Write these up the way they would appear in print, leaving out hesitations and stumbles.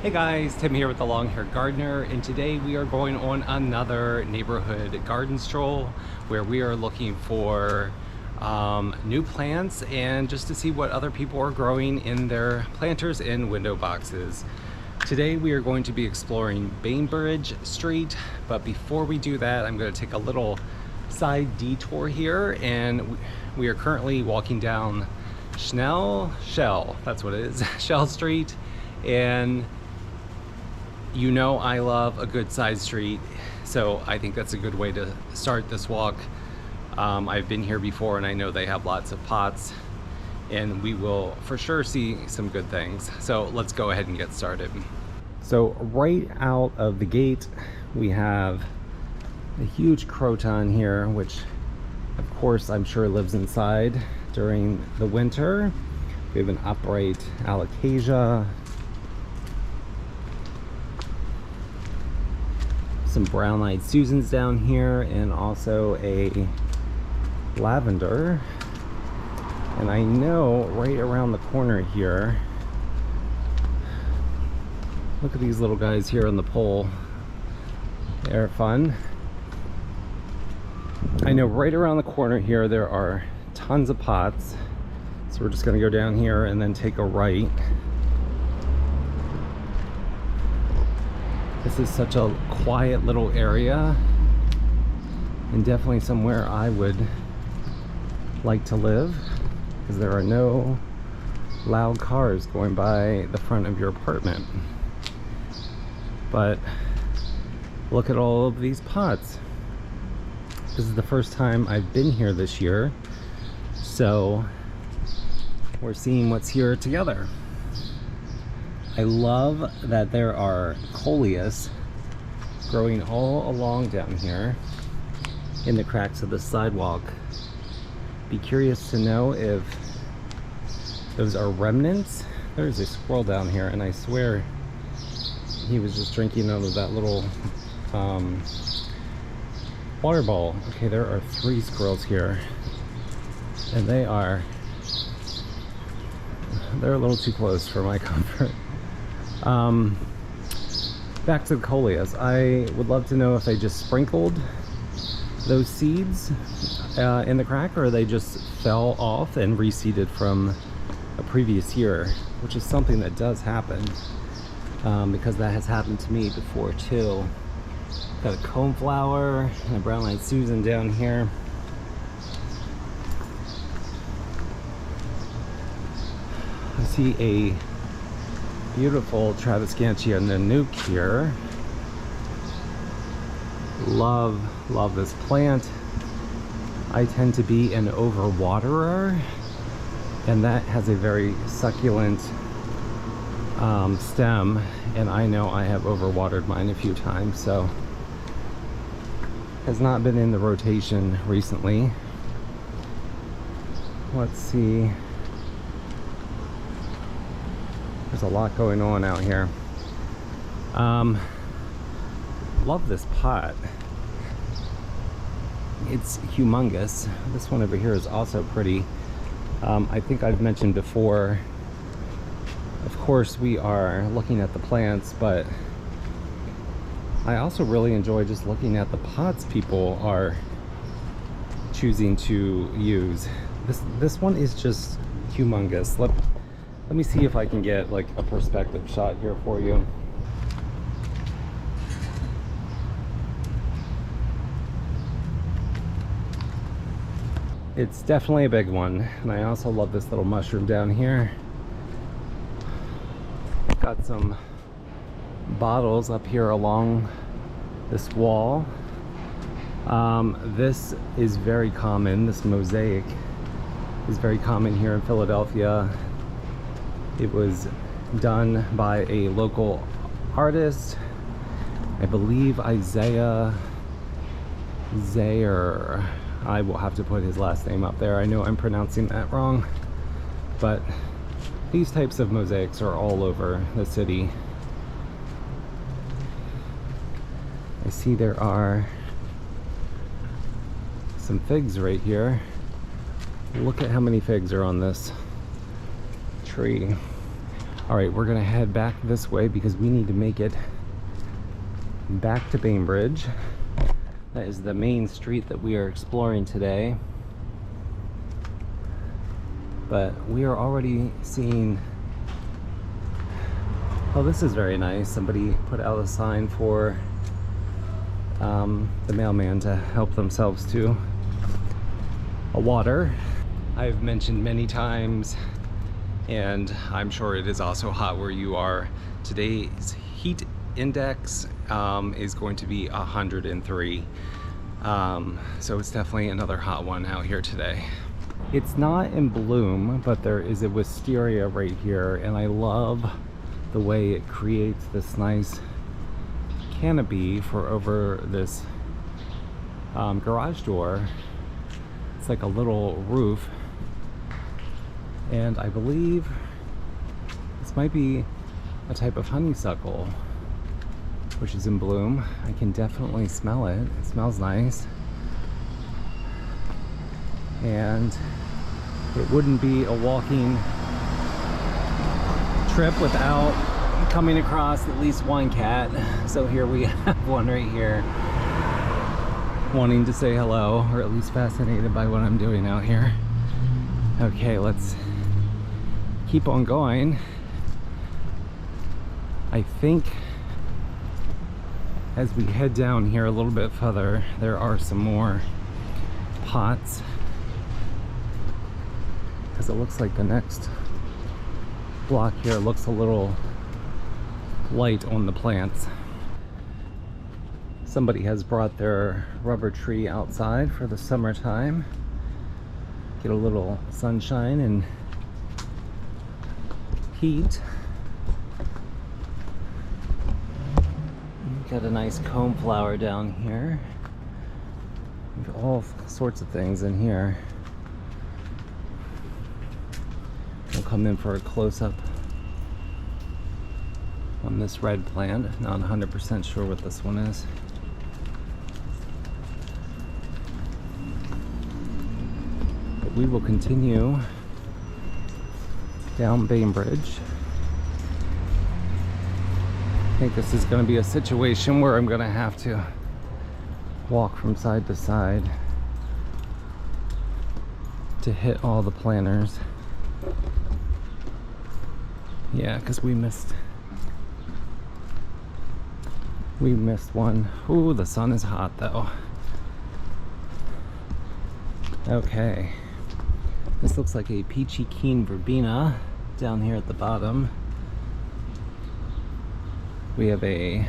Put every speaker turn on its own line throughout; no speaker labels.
Hey guys, Tim here with the Long Hair Gardener, and today we are going on another neighborhood garden stroll where we are looking for new plants and just to see what other people are growing in their planters and window boxes. Today we are going to be exploring Bainbridge Street, but before we do that, I'm going to take a little side detour here, and we are currently walking down Shell, that's what it is, Shell Street, and you know I love a good side street, so I think that's a good way to start this walk. I've been here before and I know they have lots of pots, and we will for sure see some good things. So let's go ahead and get started. So right out of the gate we have a huge croton here, which of course I'm sure lives inside during the winter. We have an upright alocasia, some brown-eyed Susans down here, and also a lavender. And I know right around the corner here, look at these little guys here on the pole, they're fun. I know right around the corner here there are tons of pots, so we're just going to go down here and then take a right. This is such a quiet little area, and definitely somewhere I would like to live, because there are no loud cars going by the front of your apartment. But look at all of these pots. This is the first time I've been here this year, so we're seeing what's here together. I love that there are coleus growing all along down here in the cracks of the sidewalk. Be curious to know if those are remnants. There's a squirrel down here, and I swear he was just drinking out of that little water bowl. Okay, there are 3 squirrels here, and they're a little too close for my comfort. Back to the coleus. I would love to know if they just sprinkled those seeds in the crack, or they just fell off and reseeded from a previous year, which is something that does happen, because that has happened to me before too. Got a coneflower and a brown-eyed Susan down here. I see a beautiful Travescantia Nanook here. Love this plant. I tend to be an overwaterer, and that has a very succulent stem, and I know I have overwatered mine a few times, so has not been in the rotation recently. Let's see. There's a lot going on out here. Love this pot. It's humongous. This one over here is also pretty. I think I've mentioned before, of course we are looking at the plants, but I also really enjoy just looking at the pots people are choosing to use. This one is just humongous. Let me see if I can get like a perspective shot here for you. It's definitely a big one, and I also love this little mushroom down here. Got some bottles up here along this wall. This is very common. This mosaic is very common here in Philadelphia. It was done by a local artist, I believe Isaiah Zayer. I will have to put his last name up there. I know I'm pronouncing that wrong, but these types of mosaics are all over the city. I see there are some figs right here. Look at how many figs are on this tree. All right, we're gonna head back this way because we need to make it back to Bainbridge. That is the main street that we are exploring today. But we are already seeing, oh, this is very nice. Somebody put out a sign for the mailman to help themselves to a water. I've mentioned many times, and I'm sure it is also hot where you are. Today's heat index is going to be 103. So it's definitely another hot one out here today. It's not in bloom, but there is a wisteria right here, and I love the way it creates this nice canopy for over this garage door. It's like a little roof, and I believe this might be a type of honeysuckle which is in bloom. I can definitely smell it. It smells nice, and it wouldn't be a walking trip without coming across at least one cat. So here we have one right here wanting to say hello, or at least fascinated by what I'm doing out here. Okay, let's keep on going. I think as we head down here a little bit further, there are some more pots, because it looks like the next block here looks a little light on the plants. Somebody has brought their rubber tree outside for the summertime. Get a little sunshine and heat. Got a nice comb flower down here. All sorts of things in here. We'll come in for a close-up on this red plant. Not 100% sure what this one is. But we will continue down Bainbridge. I think this is going to be a situation where I'm going to have to walk from side to side to hit all the planters. Yeah, because we missed one. Ooh, the sun is hot though. Okay, this looks like a peachy keen verbena down here at the bottom. We have a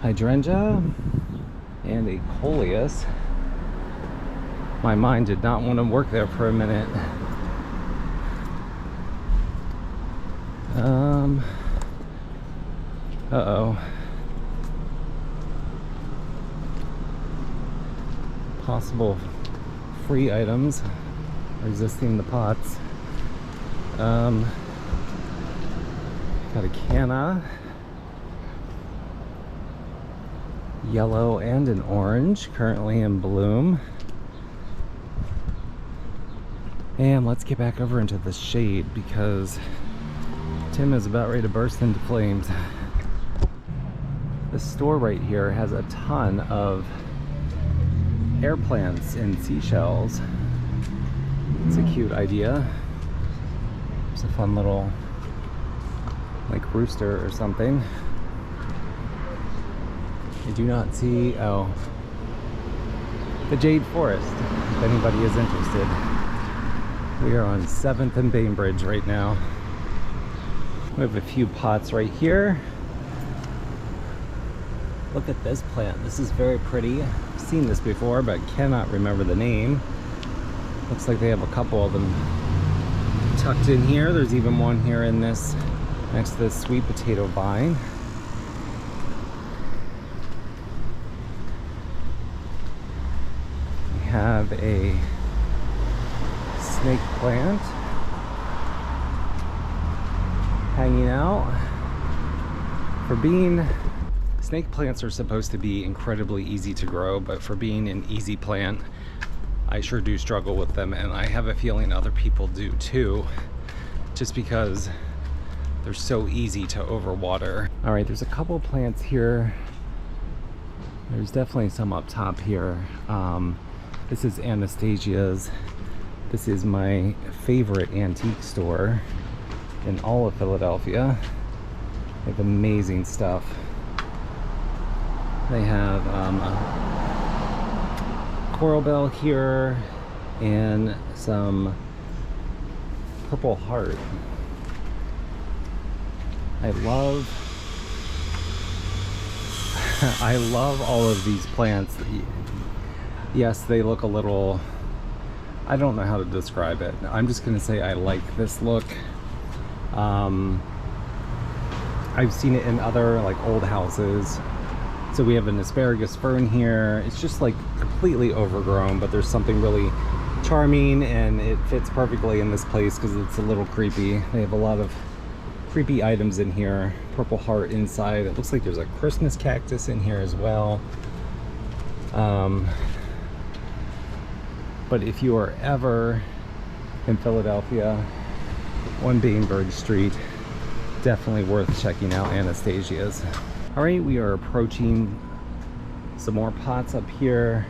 hydrangea and a coleus. My mind did not want to work there for a minute. Uh-oh. Possible free items resisting the pots. Got a canna, yellow and an orange, currently in bloom. And let's get back over into the shade because Tim is about ready to burst into flames. This store right here has a ton of airplants and seashells. It's a cute idea. It's a fun little like rooster or something. I do not see, oh, the Jade Forest, if anybody is interested. We are on 7th and Bainbridge right now. We have a few pots right here. Look at this plant. This is very pretty. I've seen this before, but cannot remember the name. Looks like they have a couple of them tucked in here. There's even one here in this, next to this sweet potato vine. We have a snake plant hanging out. For being, snake plants are supposed to be incredibly easy to grow, but for being an easy plant, I sure do struggle with them, and I have a feeling other people do too. just because they're so easy to overwater. All right, there's a couple plants here. There's definitely some up top here. This is Anastasias. This is my favorite antique store in all of Philadelphia. They have amazing stuff. They have a coral bell here and some purple heart. I love all of these plants. Yes, they look a little, I don't know how to describe it. I'm just gonna say I like this look. I've seen it in other like old houses. So we have an asparagus fern here. It's just like completely overgrown, but there's something really charming and it fits perfectly in this place because it's a little creepy. They have a lot of creepy items in here. Purple heart inside. It looks like there's a Christmas cactus in here as well. But if you are ever in Philadelphia on Bainbridge Street, definitely worth checking out Anastasias. All right, we are approaching some more pots up here.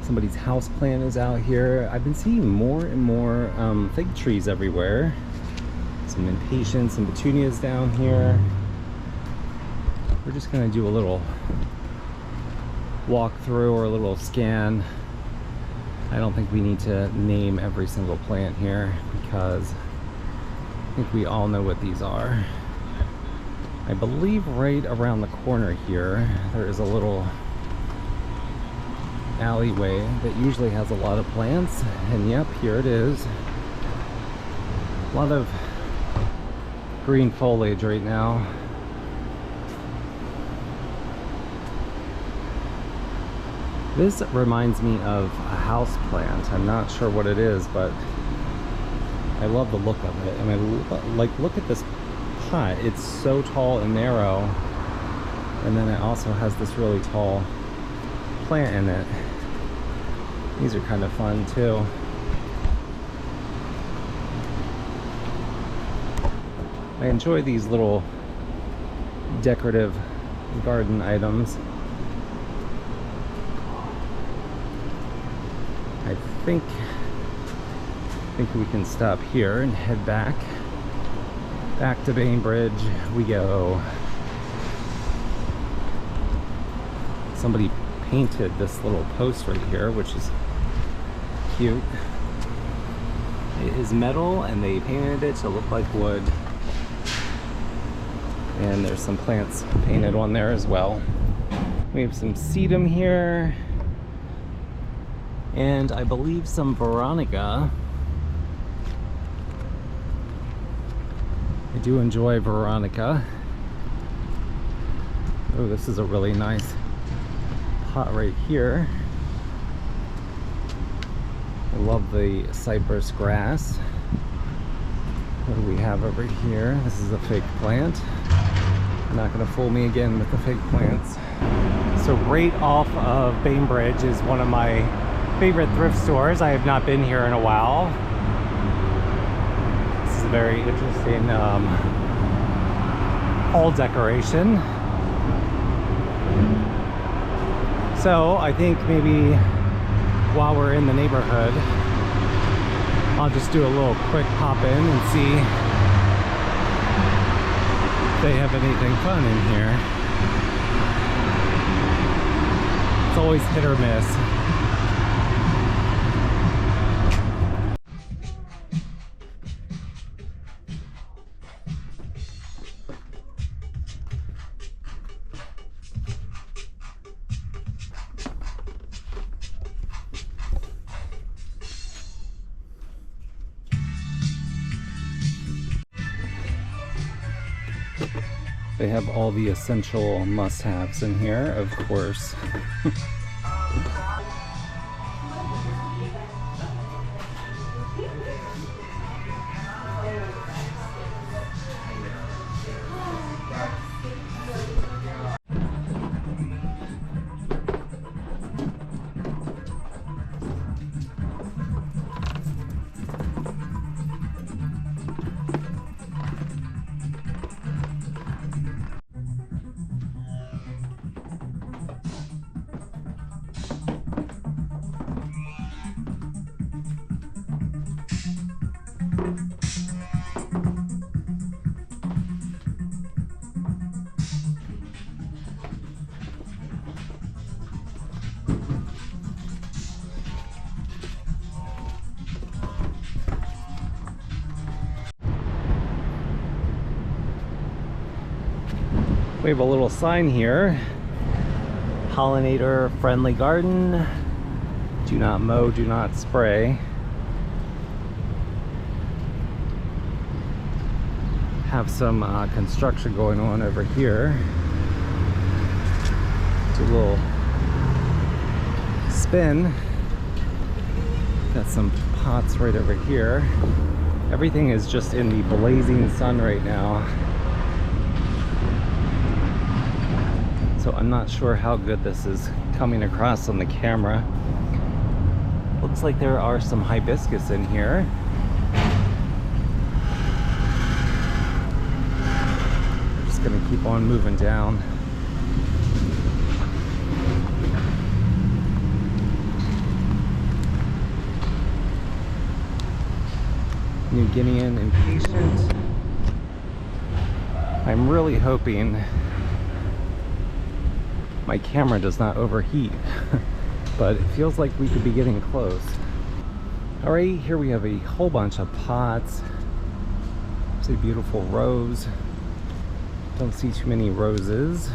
Somebody's house plant is out here. I've been seeing more and more fig trees everywhere. Some impatiens, some petunias down here. We're just gonna do a little walk through or a little scan. I don't think we need to name every single plant here because I think we all know what these are. I believe right around the corner here there is a little alleyway that usually has a lot of plants, and yep, here it is. A lot of green foliage right now. This reminds me of a house plant. I'm not sure what it is, but I love the look of it. I mean, like, look at this pot. It's so tall and narrow, and then it also has this really tall plant in it. These are kind of fun too. I enjoy these little decorative garden items. I think we can stop here and head back to Bainbridge we go. Somebody painted this little post right here, which is cute. It is metal and they painted it to look like wood. And there's some plants painted on there as well. We have some sedum here. And I believe some veronica. I do enjoy veronica. Oh, this is a really nice pot right here. I love the cypress grass. What do we have over here? This is a fake plant. You're not gonna fool me again with the fake plants. So right off of Bainbridge is one of my favorite thrift stores. I have not been here in a while. This is a very interesting hall decoration. So I think maybe while we're in the neighborhood, I'll just do a little quick pop in and see if they have anything fun in here. It's always hit or miss. They have all the essential must-haves in here, of course. We have a little sign here. Pollinator friendly garden. Do not mow, do not spray. Have some construction going on over here. Do a little spin. Got some pots right over here. Everything is just in the blazing sun right now. So I'm not sure how good this is coming across on the camera. Looks like there are some hibiscus in here. Just gonna keep on moving down. New Guinean impatient. I'm really hoping my camera does not overheat, but it feels like we could be getting close. All right, here we have a whole bunch of pots. It's a beautiful rose. Don't see too many roses,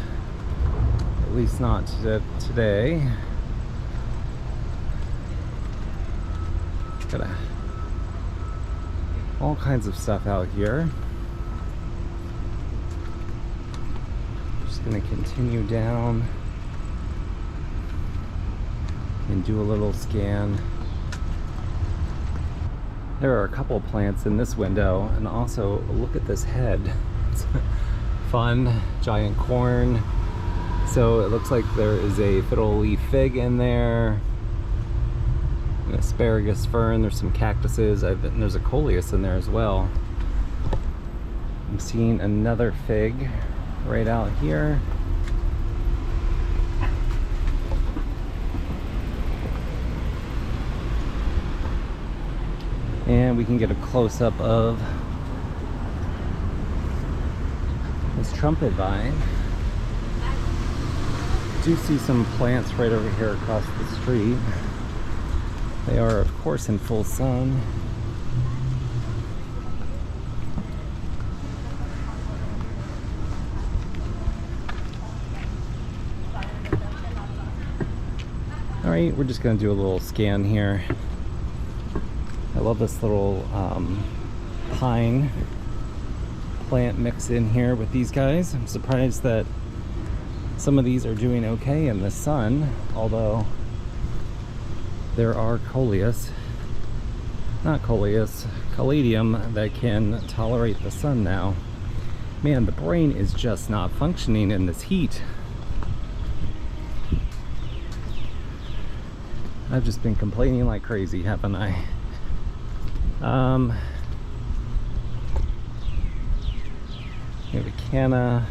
at least not today. Got all kinds of stuff out here. Just gonna continue down and do a little scan. There are a couple plants in this window, and also look at this head. It's fun, giant corn. So it looks like there is a fiddle leaf fig in there, an asparagus fern, there's some cactuses, and there's a coleus in there as well. I'm seeing another fig right out here. And we can get a close-up of this trumpet vine. Do see some plants right over here across the street. They are, of course, in full sun. All right, we're just gonna do a little scan here. I love this little pine plant mix in here with these guys. I'm surprised that some of these are doing okay in the sun, although there are caladium that can tolerate the sun now. Man, the brain is just not functioning in this heat. I've just been complaining like crazy, haven't I? We have a canna.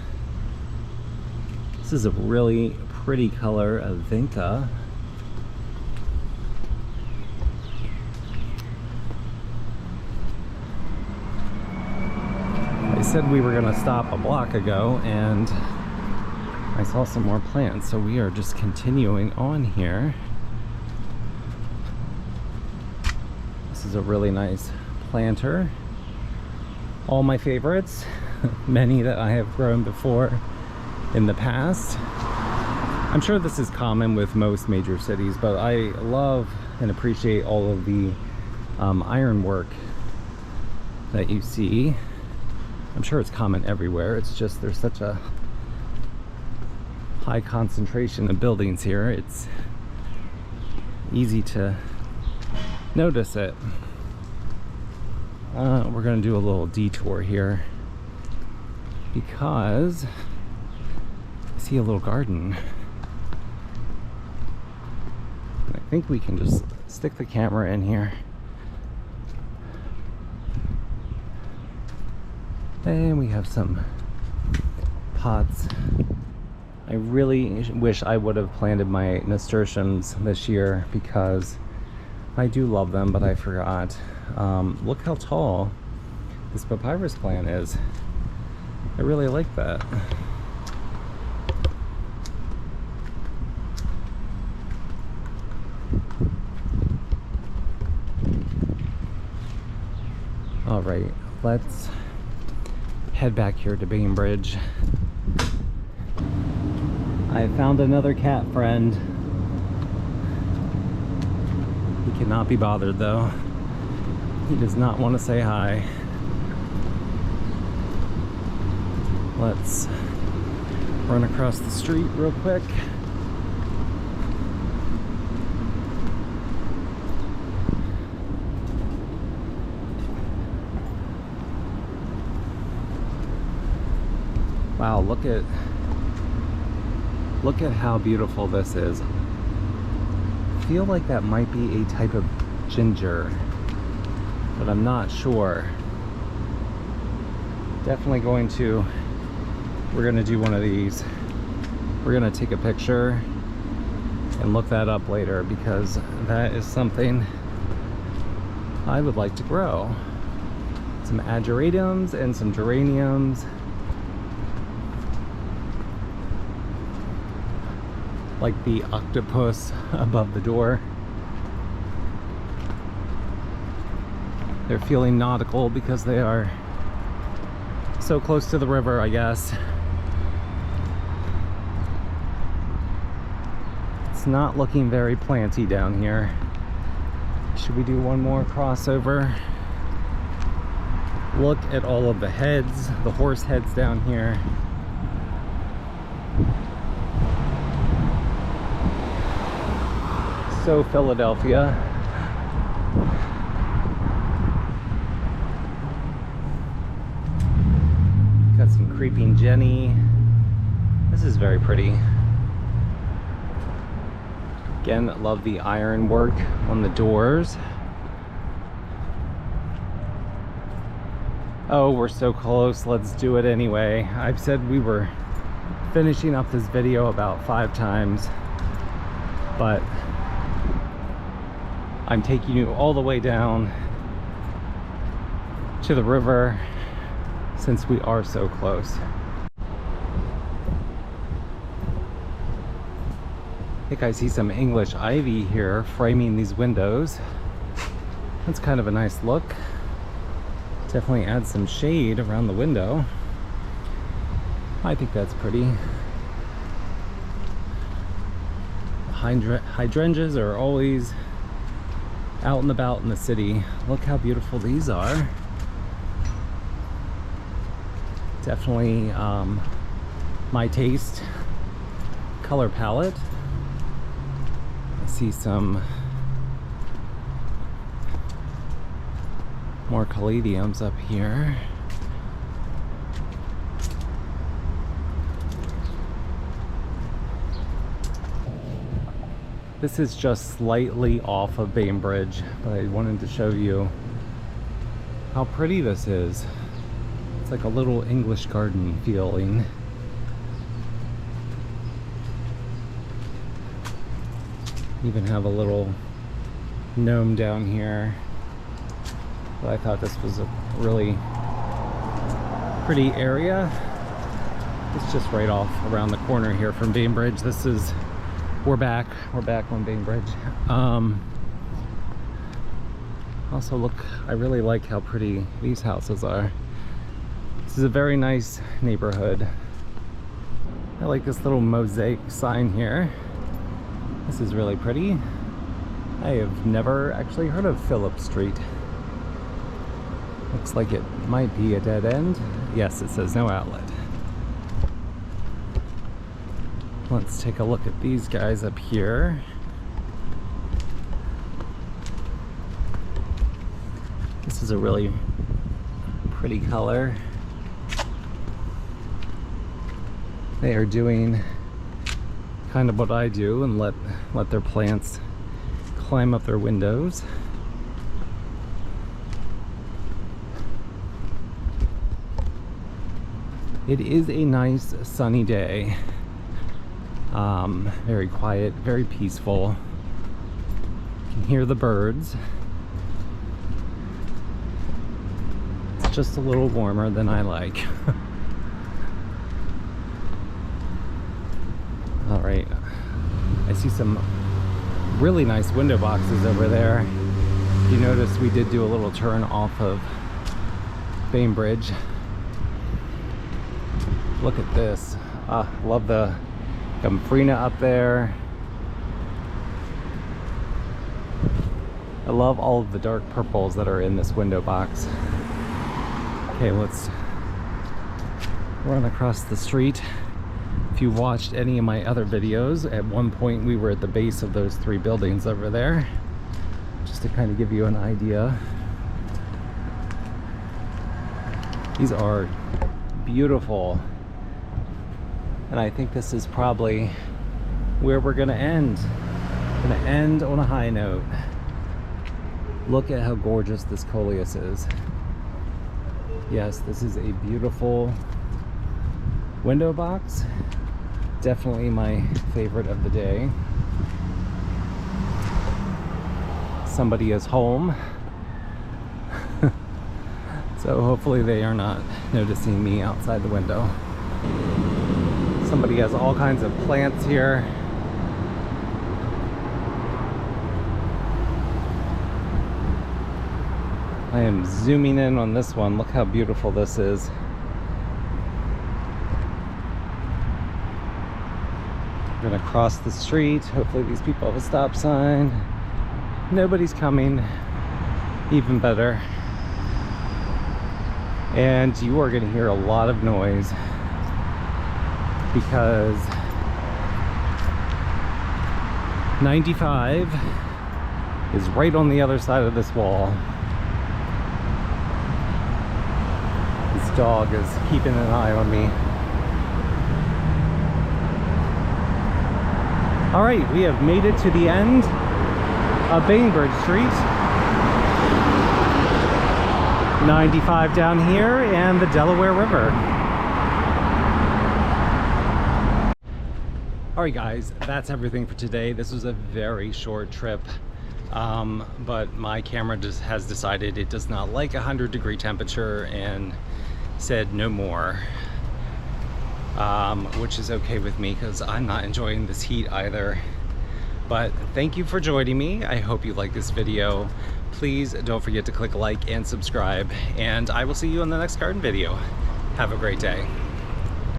This is a really pretty color of vinca. I said we were gonna stop a block ago, and I saw some more plants, so we are just continuing on here. This is a really nice planter. All my favorites, many that I have grown before in the past. I'm sure this is common with most major cities, but I love and appreciate all of the ironwork that you see. I'm sure it's common everywhere. It's just there's such a high concentration of buildings here. It's easy to notice it. We're gonna do a little detour here because I see a little garden. I think we can just stick the camera in here. And we have some pots. I really wish I would have planted my nasturtiums this year because I do love them, but I forgot. Look how tall this papyrus plant is. I really like that. All right, let's head back here to Bainbridge I found another cat friend. He cannot be bothered though. He does not want to say hi. Let's run across the street real quick. Wow, look at how beautiful this is. I feel like that might be a type of ginger, but I'm not sure. Definitely we're gonna do one of these. We're gonna take a picture and look that up later, because that is something I would like to grow. Some ageratums and some geraniums. Like the octopus above the door. They're feeling nautical because they are so close to the river, I guess. It's not looking very planty down here. Should we do one more crossover? Look at all of the heads, the horse heads down here. So Philadelphia. Got some creeping Jenny. This is very pretty. Again, love the iron work on the doors. Oh, we're so close. Let's do it anyway. I've said we were finishing up this video about 5 times, but I'm taking you all the way down to the river since we are so close. I think I see some English ivy here framing these windows. That's kind of a nice look. Definitely adds some shade around the window. I think that's pretty. Hydrangeas are always out and about in the city. Look how beautiful these are. Definitely my taste color palette. I see some more caladiums up here. This is just slightly off of Bainbridge, but I wanted to show you how pretty this is. It's like a little English garden feeling. Even have a little gnome down here. But I thought this was a really pretty area. It's just right off around the corner here from Bainbridge. This is we're back on Bainbridge. Also look, I really like how pretty these houses are. This is a very nice neighborhood. I like this little mosaic sign here. This is really pretty. I have never actually heard of Phillip Street. Looks like it might be a dead end. Yes, it says no outlet. Let's take a look at these guys up here. This is a really pretty color. They are doing kind of what I do and let their plants climb up their windows. It is a nice sunny day. Very quiet, very peaceful. You can hear the birds. It's just a little warmer than I like. All right, I see some really nice window boxes over there. You notice we did do a little turn off of Bainbridge. Look at this. Love the Gumfrina up there. I love all of the dark purples that are in this window box. Okay, let's run across the street. If you watched any of my other videos, at one point we were at the base of those 3 buildings over there, just to kind of give you an idea. These are beautiful, and I think this is probably where we're gonna end. Gonna end on a high note. Look at how gorgeous this coleus is. Yes, this is a beautiful window box. Definitely my favorite of the day. Somebody is home. So hopefully they are not noticing me outside the window. Somebody has all kinds of plants here. I am zooming in on this one. Look how beautiful this is. I'm gonna cross the street. Hopefully these people have a stop sign. Nobody's coming. Even better. And you are gonna hear a lot of noise because 95 is right on the other side of this wall. This dog is keeping an eye on me. All right, we have made it to the end of Bainbridge Street. 95 down here and the Delaware River. All right guys, that's everything for today. This was a very short trip, but my camera just has decided it does not like 100-degree temperature and said no more, which is okay with me because I'm not enjoying this heat either. But thank you for joining me. I hope you like this video. Please don't forget to click like and subscribe, and I will see you on the next garden video. Have a great day.